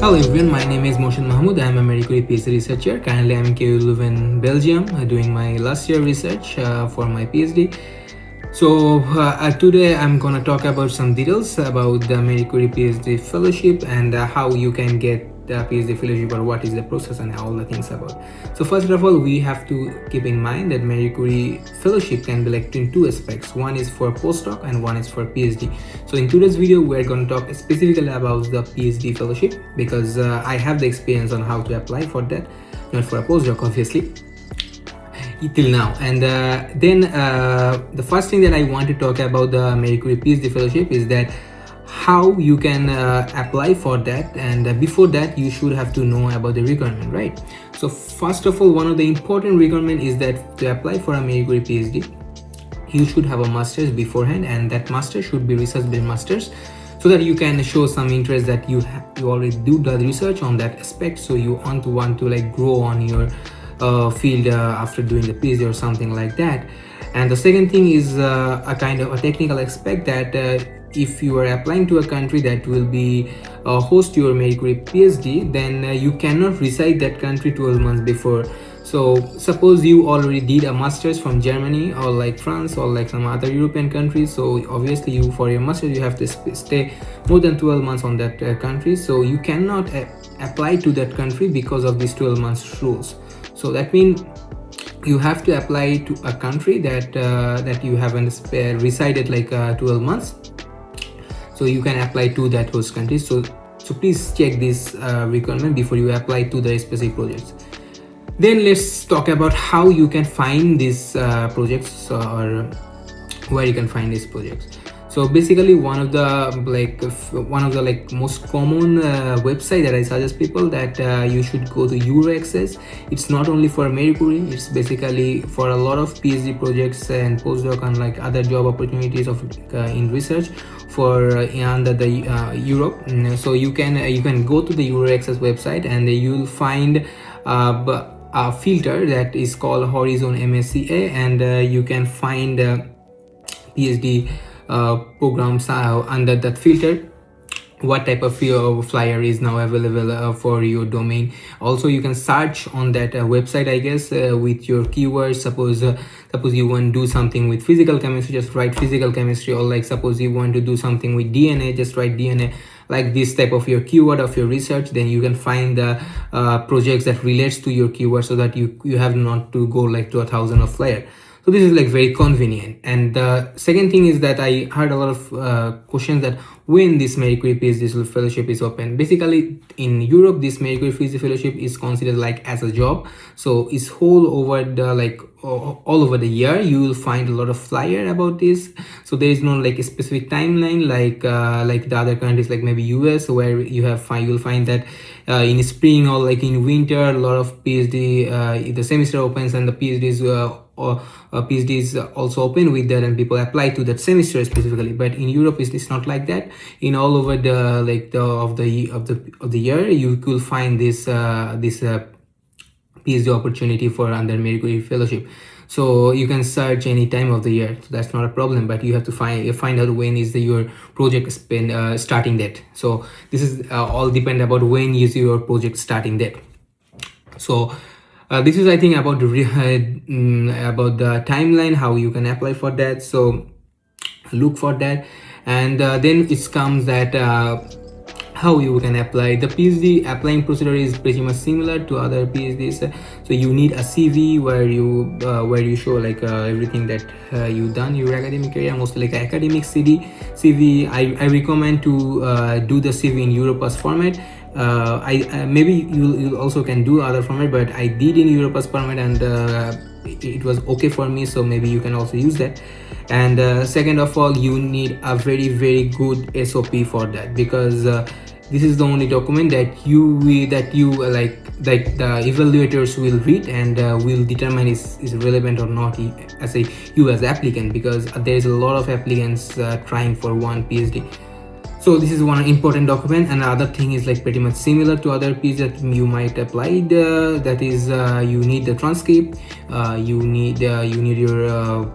Hello everyone, my name is Morshed Mahmud. I am a medical PhD researcher. Currently, I am in Leuven, Belgium, doing my last year research for my PhD. So today I'm gonna talk about some details about the Marie Curie PhD fellowship and how you can get the PhD fellowship, or what is the process and all the things about. So first of all, we have to keep in mind that Marie Curie fellowship can be like in two aspects. One is for postdoc and one is for PhD. So in today's video, we're going to talk specifically about the PhD fellowship because I have the experience on how to apply for that, not for a postdoc obviously till now. And then the first thing that I want to talk about the Marie Curie PhD fellowship is that how you can apply for that. And before that, you should have to know about the requirement, right? So first of all, one of the important requirement is that to apply for a Marie Curie PhD, you should have a master's beforehand, and that master should be research-based master's, so that you can show some interest that you already do the research on that aspect. So you want to like grow on your field after doing the PhD or something like that. And the second thing is a kind of a technical aspect that if you are applying to a country that will be host your Marie Curie PhD, then you cannot reside that country 12 months before. So suppose you already did a master's from Germany or like France or like some other European countries, so obviously you for your master's you have to stay more than 12 months on that country. So you cannot apply to that country because of these 12 months rules. So that means you have to apply to a country that that you haven't resided like 12 months. So you can apply to that host country. So please check this requirement before you apply to the specific projects. Then let's talk about how you can find these projects, or where you can find these projects. So basically, one of the most common website that I suggest people that you should go to Euroaccess. It's not only for Marie Curie; it's basically for a lot of PhD projects and postdoc and like other job opportunities of in research for under the Europe. So you can go to the Euroaccess website and you'll find a filter that is called Horizon MSCA, and you can find PhD programs under that filter, what type of flyer is now available for your domain. Also you can search on that website, I guess, with your keywords. Suppose you want to do something with physical chemistry, just write physical chemistry, or like suppose you want to do something with DNA, just write DNA, like this type of your keyword of your research. Then you can find the projects that relates to your keyword, so that you have not to go like to 1,000 of flyer. So this is like very convenient. And the second thing is that I heard a lot of questions that when this Marie Curie PhD fellowship is open. Basically in Europe, this Marie Curie PhD fellowship is considered like as a job. So it's whole over the like all over the year. You will find a lot of flyer about this. So there is no like a specific timeline like the other countries, like maybe US, where you will find that in spring or like in winter, a lot of PhD the semester opens and the PhDs or PhDs also open with that, and people apply to that semester specifically. But in Europe, it's not like that. In all over the like of the year, you could find this PhD opportunity for under Marie Curie fellowship. So you can search any time of the year, so that's not a problem. But you have to find out when is your project starting date. So this is all depend about when is your project starting date. So this is, I think, about the timeline, how you can apply for that. So look for that. And then it comes that how you can apply. The PhD applying procedure is pretty much similar to other PhDs. So you need a CV where you show like everything that you've done your academic career, mostly like academic CV. I recommend to do the CV in Europass format. I maybe you also can do other format, but I did in Europass format, and it was okay for me. So maybe you can also use that. And second of all, you need a very good SOP for that, because this is the only document that you like the evaluators will read and will determine is relevant or not as you as applicant, because there is a lot of applicants trying for one PhD. So this is one important document. And the other thing is like pretty much similar to other PhD that you might apply. That is you need the transcript, you need your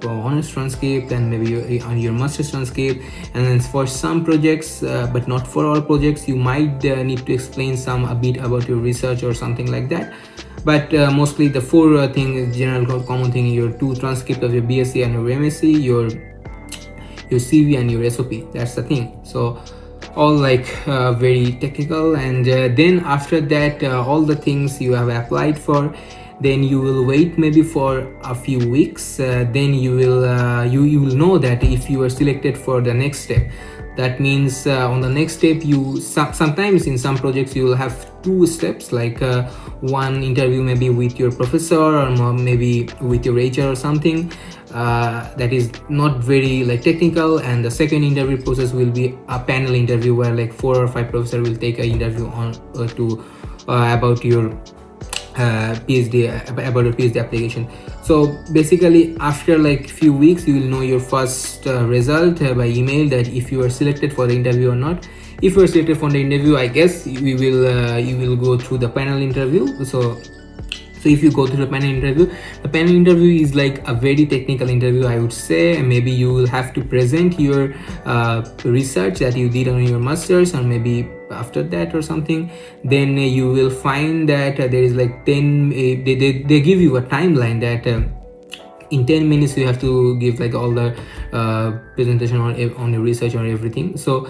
honors transcript, and maybe on your master's transcript. And then for some projects, but not for all projects, you might need to explain a bit about your research or something like that. But mostly the four general common thing: your two transcript of your BSc and your MSc, your CV and your SOP. That's the thing. So all like very technical. And then after that, all the things you have applied for, then you will wait maybe for a few weeks. Then you will know that if you are selected for the next step. That means on the next step, sometimes in some projects you will have two steps, like one interview maybe with your professor, or maybe with your HR or something. That is not very like technical, and the second interview process will be a panel interview where like 4 or 5 professors will take an interview on about your PhD, about your PhD application. So basically, after like few weeks, you will know your first result by email, that if you are selected for the interview or not. If you are selected for the interview, I guess you will go through the panel interview. So if you go through the panel interview is like a very technical interview, I would say. And maybe you will have to present your research that you did on your masters, or maybe after that or something. Then you will find that there is like 10 they give you a timeline that in 10 minutes you have to give like all the presentation on your research or everything. So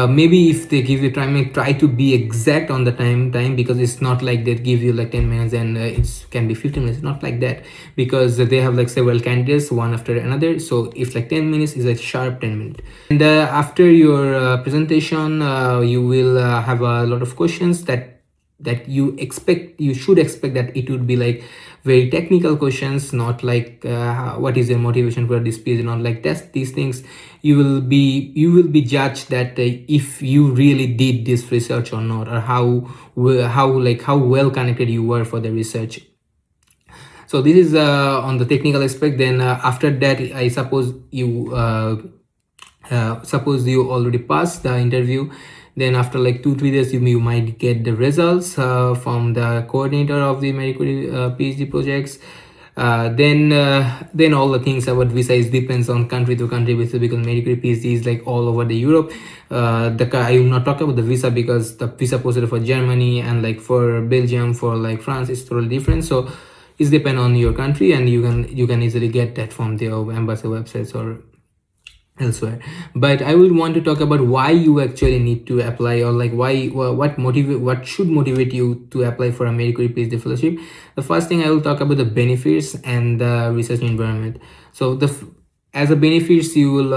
maybe if they give you time, try to be exact on the time, because it's not like they give you like 10 minutes and it can be 15 minutes. Not like that, because they have like several candidates one after another. So if like 10 minutes is a sharp 10 minutes. And after your presentation, you will have a lot of questions that you should expect that it would be like very technical questions, not like what is your motivation for this PhD, not like that. These things you will be judged that if you really did this research or not, or how well connected you were for the research. So this is on the technical aspect. Then after that, I suppose you already passed the interview. Then after like 2-3 days, you might get the results from the coordinator of the Marie Curie PhD projects. Then all the things about visa depends on country to country basis, because Marie Curie PhD is like all over the Europe. I will not talk about the visa, because the visa procedure for Germany and like for Belgium, for like France, is totally different. So it's depend on your country, and you can easily get that from the embassy websites or elsewhere. But I will want to talk about why you actually need to apply, or like what should motivate you to apply for a Marie Curie PhD fellowship. The first thing I will talk about the benefits and the research environment. So as a benefits, you will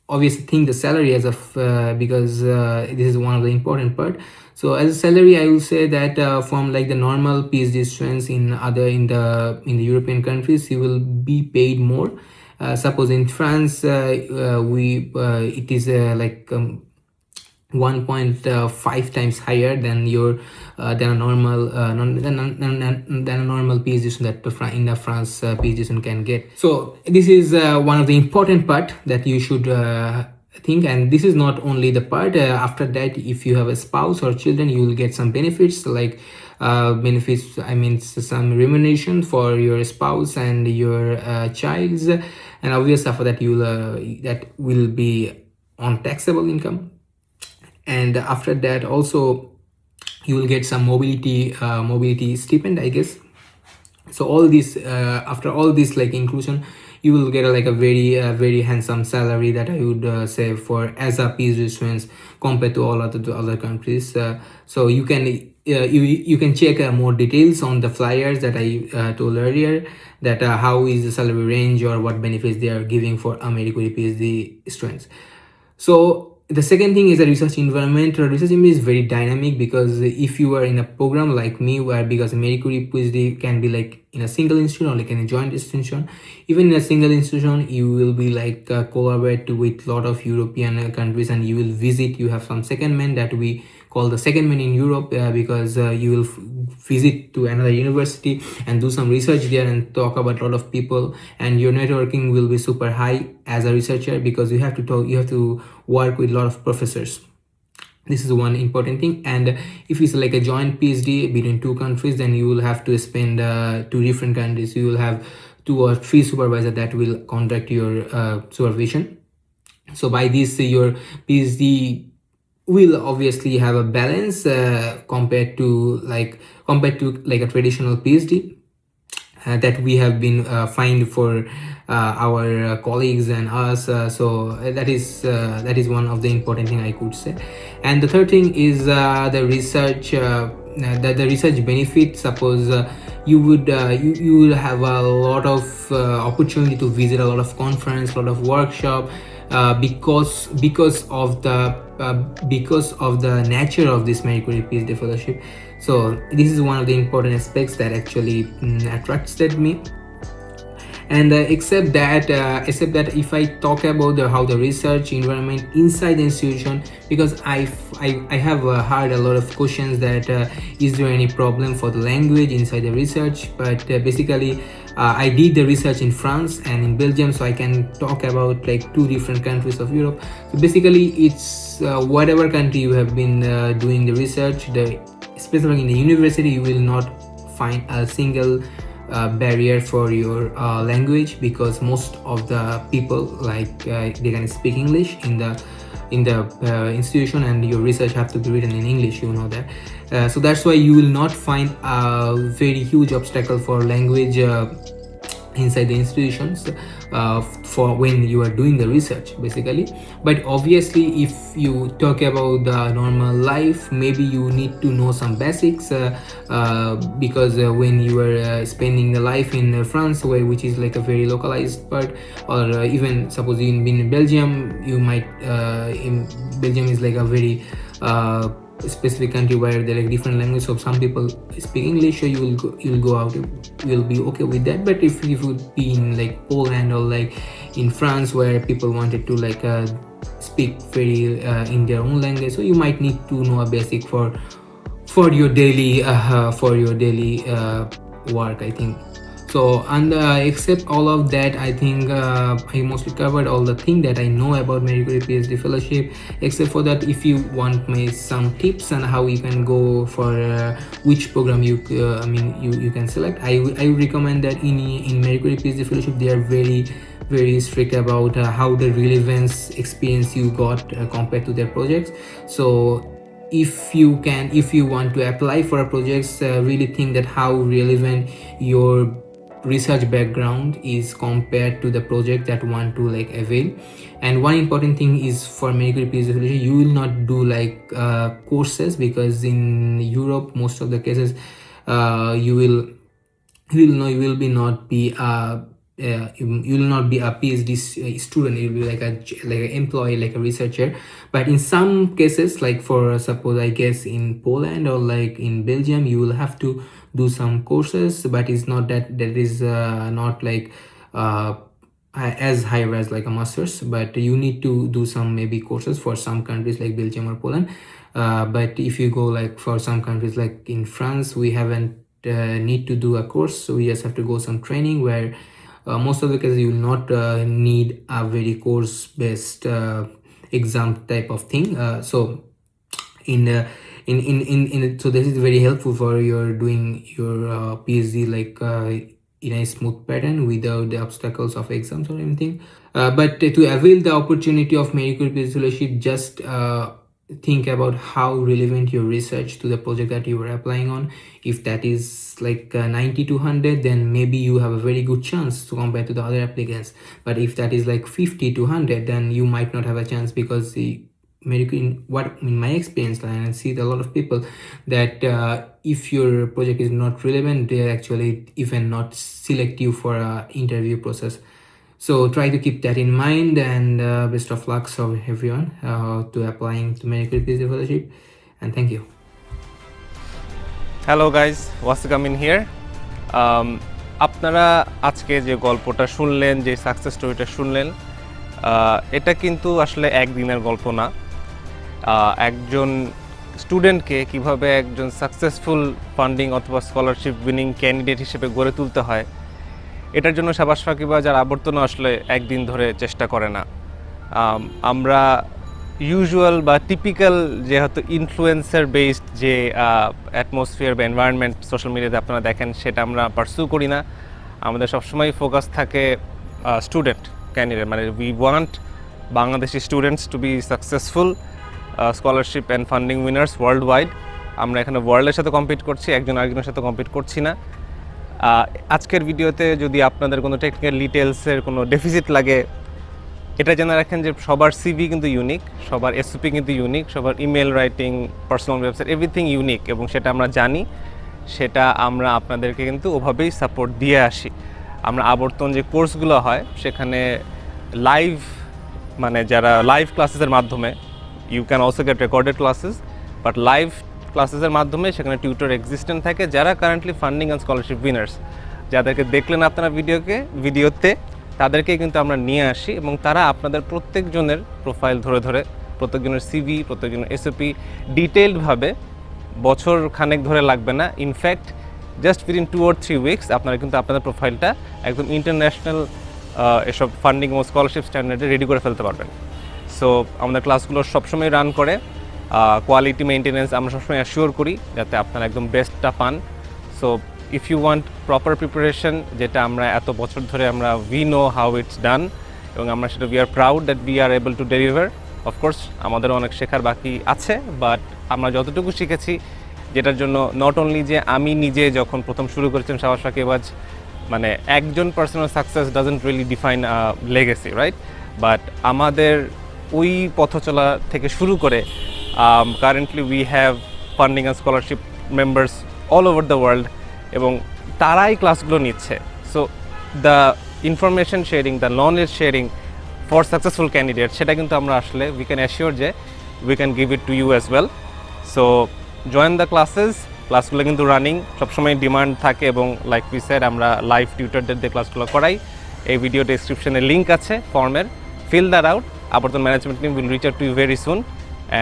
obviously think the salary as of because this is one of the important part. So as a salary, I will say that from like the normal PhD students in the European countries, you will be paid more. Suppose in France, it is like 1.5 times higher than a normal PhD student that in the France PhD student can get. So this is one of the important part that you should think. And this is not only the part. After that, if you have a spouse or children, you will get some benefits, like benefits, I mean some remuneration for your spouse and your child's. And obviously after that, that will be on taxable income. And after that also, you will get some mobility stipend, I guess. So all this after all this like inclusion, you will get a very handsome salary that I would say for as a PhD students compared to all other countries. So you can you can check more details on the flyers that I told earlier, that how is the salary range or what benefits they are giving for a Marie Curie PhD students. So the second thing is the research environment. Research environment is very dynamic, because if you are in a program like me, where because Marie Curie PhD can be like in a single institution or like in a joint institution. Even in a single institution, you will be like collaborate with a lot of European countries, and you will visit. You have some secondment that we call the secondment in Europe, because you will visit to another university and do some research there and talk about a lot of people, and your networking will be super high as a researcher, because you have to work with a lot of professors. This is one important thing. And if it's like a joint PhD between two countries, then you will have to spend 2 different countries. You will have 2 or 3 supervisors that will conduct your supervision. So by this, your PhD will obviously have a balance compared to like a traditional PhD that we have been find for our colleagues and us. So that is one of the important thing I could say. And the third thing is the research. The research benefit. Suppose you will have a lot of opportunity to visit a lot of conference, a lot of workshop, because of the nature of this Marie Curie PhD fellowship. So this is one of the important aspects that actually attracted me. And except that if I talk about how the research environment inside the institution, because I have heard a lot of questions that is there any problem for the language inside the research, but basically I did the research in France and in Belgium, so I can talk about like 2 different countries of Europe. So basically it's whatever country you have been doing the research, especially in the university, you will not find a single barrier for your language, because most of the people they can speak English in the institution, and your research have to be written in English, you know that. So that's why you will not find a very huge obstacle for language inside the institutions for when you are doing the research basically. But obviously if you talk about the normal life, maybe you need to know some basics because when you are spending the life in France, which is like a very localized part, or even suppose you've been in Belgium, you might in Belgium is like a very specific country where there are different languages, so some people speak English, so you'll go out, you'll be okay with that. But if you would be in like Poland or like in France where people wanted to like speak very in their own language, so you might need to know a basic for your daily work, I think. So, and except all of that, I think I mostly covered all the thing that I know about Marie Curie PhD fellowship. Except for that, if you want some tips on how you can go for which program you can select, I would recommend that in Marie Curie PhD fellowship they are very strict about how the relevance experience you got compared to their projects. So if you want to apply for a project, really think that how relevant your research background is compared to the project that want to like avail. And one important thing is for Marie Curie PhD fellowship, you will not do like courses, because in Europe most of the cases you will not be you will not be a PhD student, you will be like an employee, like a researcher. But in some cases, like for suppose I guess in Poland or like in Belgium, you will have to do some courses, but it's not that is not like as high as like a master's, but you need to do some maybe courses for some countries like Belgium or Poland. But if you go like for some countries like in France, we haven't need to do a course, so we just have to go some training where most of the cases you will not need a very course based exam type of thing. So so this is very helpful for your doing your PhD like in a smooth pattern without the obstacles of exams or anything. But to avail the opportunity of Marie Curie PhD fellowship, just think about how relevant your research to the project that you are applying on. If that is like 90 to 100, then maybe you have a very good chance to compare to the other applicants. But if that is like 50 to 100, then you might not have a chance, because in my experience, and I see a lot of people that if your project is not relevant, they actually even not select you for an interview process. So try to keep that in mind, and best of luck for everyone to applying to Marie Curie PhD fellowship, and thank you. Hello guys, welcome in here. আপনারা আজকে যে গল্পটা শুনলেন, যে success স্টোরিটা শুনলেন, এটা কিন্তু আসলে একদিনের গল্প না। একজন স্টুডেন্টকে কিভাবে একজন সাকসেসফুল ফান্ডিং অথবা স্কলারশিপ উইনিং ক্যান্ডিডেট হিসেবে গড়ে তুলতে হয়, এটার জন্য শাবাশ ফাঁকিবাজ আর আবর্তন আসলে একদিন ধরে চেষ্টা করে না। আমরা ইউজুয়াল বা টিপিক্যাল যেহেতু ইনফ্লুয়েন্সার বেসড যে অ্যাটমসফিয়ার বা এনভায়রনমেন্ট সোশ্যাল মিডিয়াতে আপনারা দেখেন, সেটা আমরা পারসু করি না। আমাদের সবসময় ফোকাস থাকে স্টুডেন্ট ক্যান্ডিডেট, মানে we want Bangladeshi students to be successful scholarship and funding winners world wide. আমরা এখানে ওয়ার্ল্ডের সাথে কম্পিট করছি, একজন আরেকজনের সাথে কম্পিট করছি না। আজকের ভিডিওতে যদি আপনাদের কোনো টেকনিক্যাল ডিটেলসের কোনো ডেফিসিট লাগে, এটা জেনে রাখেন যে সবার সিভি কিন্তু ইউনিক, সবার এসওপি কিন্তু ইউনিক, সবার email writing, personal website, everything unique, এবং সেটা আমরা জানি, সেটা আমরা আপনাদেরকে কিন্তু ওভাবেই সাপোর্ট দিয়ে আসি। আমরা আবর্তন যে কোর্সগুলো হয় সেখানে লাইভ, মানে যারা লাইভ ক্লাসেসের মাধ্যমে, you can also get recorded classes, but live ক্লাসেসের মাধ্যমে সেখানে টিউটর এক্সিস্টেন্ট থাকে যারা currently funding and scholarship winners, যাদেরকে দেখলেন আপনারা ভিডিওতে তাদেরকে কিন্তু আমরা নিয়ে আসি, এবং তারা আপনাদের প্রত্যেকজনের প্রোফাইল ধরে ধরে, প্রত্যেকজনের সিভি, প্রত্যেকজনের এসওপি ডিটেইলডভাবে, বছর খানেক ধরে লাগবে না, in fact just within 2 or 3 weeks আপনারা কিন্তু আপনাদের প্রোফাইলটা একদম ইন্টারন্যাশনাল এসব ফান্ডিং ও স্কলারশিপ স্ট্যান্ডার্ডে রেডি করে ফেলতে পারবেন। সো আমাদের ক্লাসগুলো সবসময় রান করে, কোয়ালিটি মেনটেনেন্স আমরা সবসময় অ্যাসিওর করি যাতে আপনারা একদম বেস্টটা পান। So if you want proper preparation, যেটা আমরা এত বছর ধরে আমরা we know how it's done, এবং আমরা সেটা we are proud that we are able to deliver. Of course আমাদেরও অনেক শেখার বাকি আছে, বাট আমরা যতটুকু শিখেছি, যেটার জন্য নট অনলি যে আমি নিজে যখন প্রথম শুরু করেছিলাম সাহস সাকিবাজ, মানে একজন personal success doesn't really define legacy, right? But আমাদের ওই পথ চলা থেকে শুরু করে currently we have funding and scholarship members all over the world, এবং তারাই ক্লাসগুলো নিচ্ছে। So the information sharing, the knowledge sharing for successful candidate, সেটা কিন্তু আমরা আসলে উই ক্যান অ্যাসিওর যে we can give it to you as well. So join the ক্লাসগুলো কিন্তু রানিং, সবসময় ডিমান্ড থাকে, এবং লাইক উই সেড আমরা লাইভ টিউটরদের দিয়ে ক্লাসগুলো করাই। এই ভিডিও ডেসক্রিপশনে লিঙ্ক আছে ফর্মের, fill that out. Abartan management team will reach out to you very soon,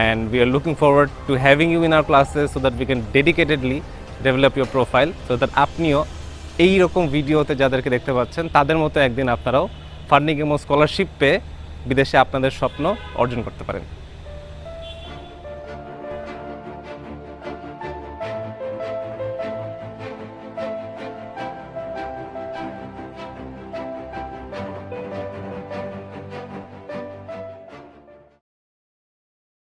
and we are looking forward to having you in our classes so that we can dedicatedly develop your profile, so that আপনিও এই রকম ভিডিওতে যাদেরকে দেখতে পাচ্ছেন তাদের মতো একদিন আপনারাও ফান্ডিং এবং স্কলারশিপ পেয়ে বিদেশে আপনাদের স্বপ্ন অর্জন করতে পারেন।